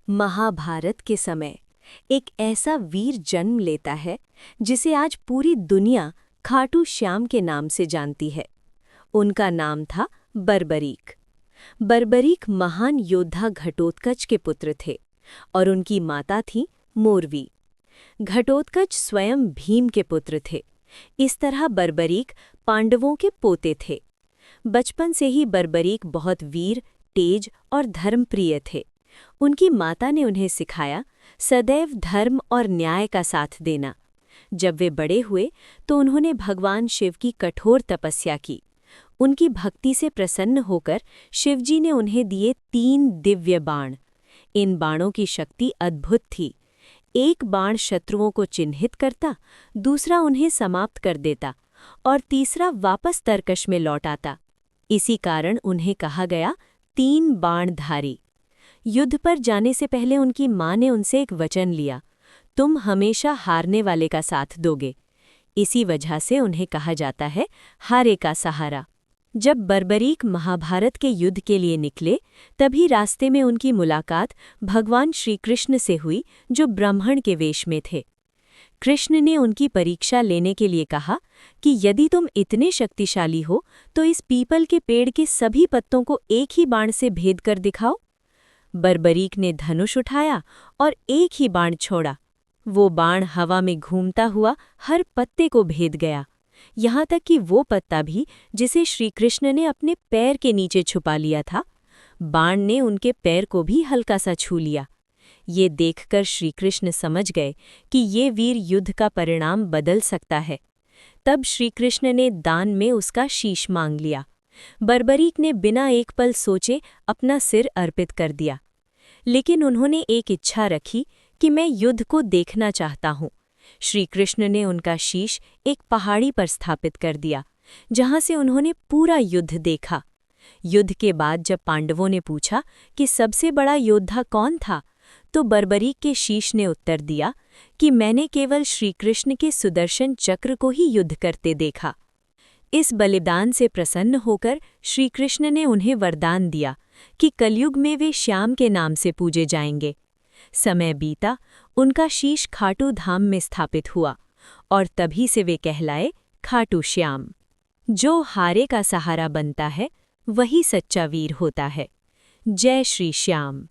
महाभारत के समय एक ऐसा वीर जन्म लेता है जिसे आज पूरी दुनिया खाटू श्याम के नाम से जानती है। उनका नाम था बर्बरीक। बर्बरीक महान योद्धा घटोत्कच के पुत्र थे और उनकी माता थी मोरवी। घटोत्कच स्वयं भीम के पुत्र थे। इस तरह बर्बरीक पांडवों के पोते थे। बचपन से ही बर्बरीक बहुत वीर, तेज और धर्मप्रिय थे। उनकी माता ने उन्हें सिखाया सदैव धर्म और न्याय का साथ देना। जब वे बड़े हुए तो उन्होंने भगवान शिव की कठोर तपस्या की। उनकी भक्ति से प्रसन्न होकर शिवजी ने उन्हें दिए 3 दिव्य बाण। इन बाणों की शक्ति अद्भुत थी। एक बाण शत्रुओं को चिन्हित करता, दूसरा उन्हें समाप्त कर देता और तीसरा वापस तरकश में लौट आता। इसी कारण उन्हें कहा गया 3 बाणधारी। युद्ध पर जाने से पहले उनकी मां ने उनसे एक वचन लिया, तुम हमेशा हारने वाले का साथ दोगे। इसी वजह से उन्हें कहा जाता है हारे का सहारा। जब बर्बरीक महाभारत के युद्ध के लिए निकले तभी रास्ते में उनकी मुलाकात भगवान श्री कृष्ण से हुई, जो ब्राह्मण के वेश में थे। कृष्ण ने उनकी परीक्षा लेने के लिए कहा कि यदि तुम इतने शक्तिशाली हो तो इस पीपल के पेड़ के सभी पत्तों को एक ही बाण से भेद कर दिखाओ। बर्बरीक ने धनुष उठाया और एक ही बाण छोड़ा। वो बाण हवा में घूमता हुआ हर पत्ते को भेद गया, यहाँ तक कि वो पत्ता भी जिसे श्रीकृष्ण ने अपने पैर के नीचे छुपा लिया था। बाण ने उनके पैर को भी हल्का सा छू लिया। ये देखकर श्रीकृष्ण समझ गए कि ये वीर युद्ध का परिणाम बदल सकता है। तब श्रीकृष्ण ने दान में उसका शीश मांग लिया। बर्बरीक ने बिना एक पल सोचे अपना सिर अर्पित कर दिया। लेकिन उन्होंने एक इच्छा रखी कि मैं युद्ध को देखना चाहता हूँ। श्रीकृष्ण ने उनका शीश एक पहाड़ी पर स्थापित कर दिया, जहाँ से उन्होंने पूरा युद्ध देखा। युद्ध के बाद जब पांडवों ने पूछा कि सबसे बड़ा योद्धा कौन था, तो बर्बरीक के शीश ने उत्तर दिया कि मैंने केवल श्रीकृष्ण के सुदर्शन चक्र को ही युद्ध करते देखा। इस बलिदान से प्रसन्न होकर श्रीकृष्ण ने उन्हें वरदान दिया कि कलयुग में वे श्याम के नाम से पूजे जाएंगे। समय बीता, उनका शीश खाटू धाम में स्थापित हुआ और तभी से वे कहलाए खाटू श्याम। जो हारे का सहारा बनता है वही सच्चा वीर होता है। जय श्री श्याम।